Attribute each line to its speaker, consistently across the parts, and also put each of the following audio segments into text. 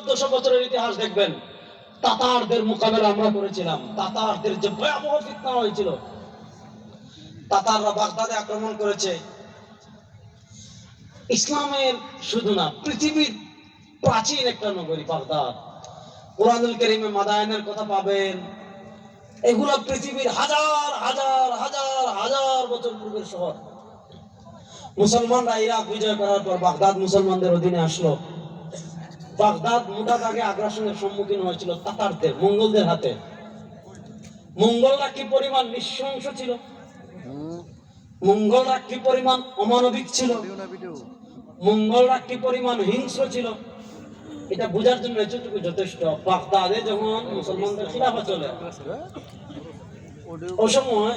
Speaker 1: 1400 বছরের ইতিহাস দেখবেন, তাতারদের মোকাবেলা আমরা করেছিলাম। তাতারদের যে ভয়াবহ ফিতনা হয়েছিল, তাতাররা বাগদাদে আক্রমণ করেছে। ইসলামের শুধু না, পৃথিবীর প্রাচীন একটা নগরী বাগদাদ। কুরআনুল কারীমে মাদায়েনের কথা পাবেন। এগুলো পৃথিবীর হাজার হাজার হাজার হাজার বছর পূর্বের শহর। মুসলমানরা ইরাক বিজয় করার পর বাগদাদ মুসলমানদের অধীনে আসলো। বাগদাদ মুদাত আগে আগ্রাসনের সম্মুখীন হয়েছিল তাতারদের, মঙ্গলদের হাতে। মঙ্গলরা কি পরিমাণ নৃশংস ছিল, মঙ্গলরা কি পরিমাণ অমানবিক ছিল, মঙ্গলরা কি পরিমাণ হিংস্র ছিল, এটা বোঝার জন্য এতটুকু যথেষ্ট। বাগদাদে যখন মুসলমানদের খিলাফত চলে, ওই সময়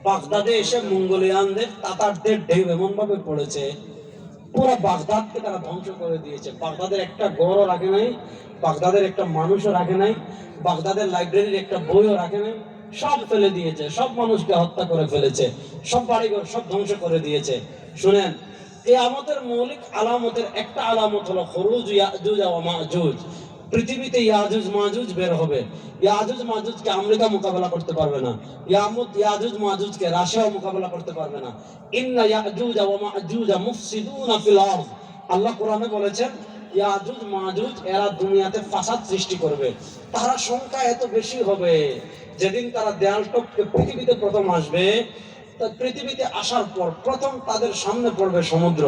Speaker 1: বাগদাদে এসে মঙ্গোলিয়ানদের, তাতারদের ঢেউ এমন ভাবে পড়েছে, পুরো বাগদাদকে তারা ধ্বংস করে দিয়েছে। বাগদাদের একটা ঘরও রাখে নাই, বাগদাদের একটা মানুষও রাখে নাই, বাগদাদের লাইব্রেরির একটা বইও রাখে নাই, সব ফেলে দিয়েছে, সব মানুষকে হত্যা করে ফেলেছে, সব বাড়িঘর সব ধ্বংস করে দিয়েছে। শুনেন, কিয়ামতের মৌলিক আলামতের একটা আলামত হলো খুরুজ ইয়াজুজ ওয়া মাজুজ। পৃথিবীতে ইয়াজুজ মাজুজ বের হবে। ইয়াজুজ মাজুজকে আমেরিকা মোকাবেলা করতে পারবে না, ইয়াজুজ মাজুজকে রাশিয়া মোকাবেলা করতে পারবে না। ইন্না ইয়াজুজ ওয়া মাজুজ মুফসিদুনা ফিল আরদ। আল্লাহ কোরআনে বলেছেন, ইয়াজুজ মাজুজ এরা দুনিয়াতে ফাসাদ সৃষ্টি করবে। তারা সংখ্যা এত বেশি হবে, যেদিন তারা দেয়াল টপকে পৃথিবীতে প্রথম আসবে, পৃথিবীতে আসার পর প্রথম তাদের সামনে পড়বে সমুদ্র।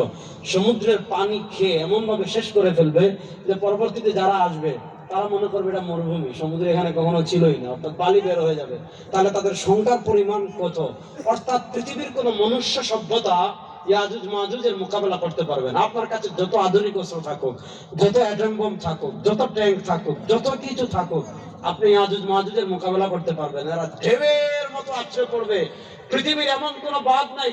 Speaker 1: সমুদ্রের পানি খেয়ে এমন ভাবে শেষ করে ফেলবে যে পরবর্তীতে যারা আসবে তারা মনে করবে এটা মরুভূমি, সমুদ্র এখানে কখনো ছিলই না, অর্থাৎ বালি বের হয়ে যাবে। তাহলে তাদের সংখ্যার পরিমাণ কত! অর্থাৎ পৃথিবীর কোন মনুষ্য সভ্যতা ইয়াজুজ মাজুজের মোকাবেলা করতে পারবে না। আপনার কাছে যত আধুনিক অস্ত্র থাকুক, যত অ্যাটম বোম থাকুক, যত ট্যাঙ্ক থাকুক, যত কিছু থাকুক, আপনি ইয়াজুজ মাজুজের মোকাবেলা করতে পারবেন। এরা ঢেউয়ের মতো আছড়ে পড়বে। পৃথিবীর এমন কোন বাঁধ নাই,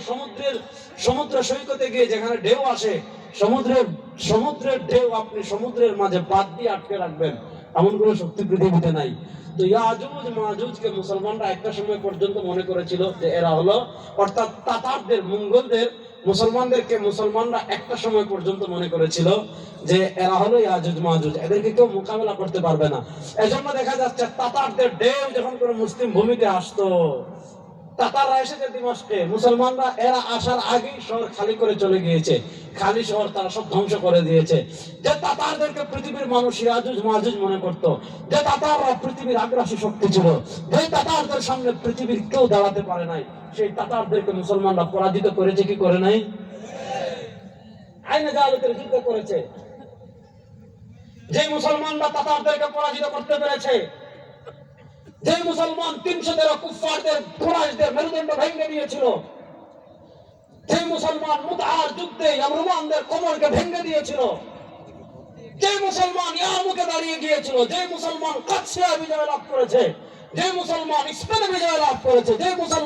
Speaker 1: সমুদ্র সৈকতে গিয়ে যেখানে ঢেউ আসে, সমুদ্রের ঢেউ আপনি সমুদ্রের মাঝে বাঁধ দিয়ে আটকে রাখবেন, এমন কোন শক্তি পৃথিবীতে নাই। তো ইয়াজুজ মাজুজকে মুসলমানরা একটা সময় পর্যন্ত মনে করেছিল যে এরা হলো, অর্থাৎ তাতারদের, মঙ্গলদের, মুসলমানরা একটা সময় পর্যন্ত মনে করেছিল যে এরা হলো ইয়াজুজ মাজুজ, এদেরকে কেউ মোকাবেলা করতে পারবে না। এজন্য দেখা যাচ্ছে তাতারদের ঢেউ যখন কোনো মুসলিম ভূমিতে আসতো, তাতাররা এসেছে দিমাশকে, মুসলমানরা এরা আসার আগেই শহর খালি করে চলে গিয়েছে, খালি শহর তারা সব ধ্বংস করে দিয়েছে। যে তাতারদেরকে পৃথিবীর মানুষ ইয়াজুজ মাজুজ মনে করত, যে তাতাররা পৃথিবীর আগ্রাসী শক্তি ছিল, যে তাতারদের সামনে পৃথিবীর কেউ দাঁড়াতে পারে নাই, সেই তাতারদেরকে মুসলমানরা পরাজিত করেছে কি করে নাই? আইনে জালালের যুদ্ধ করেছে। যে মুসলমানরা তাতারদেরকে পরাজিত করতে পেরেছে, যে মুসলমান 313 কুফফারদের, কুরাইশদের মেরুদণ্ড ভেঙে দিয়েছিল, যে মুসলমান মুতার যুদ্ধে রোমানদের কোমরকে ভেঙে দিয়েছিল, যে মুসলমান ইয়ারমুকে দাঁড়িয়ে গিয়েছিল, যে মুসলমান কাদসিয়া বিজয় লাভ করেছে, যে মুসলমান স্পেনে বিজয় লাভ করেছে, যে মুসলমান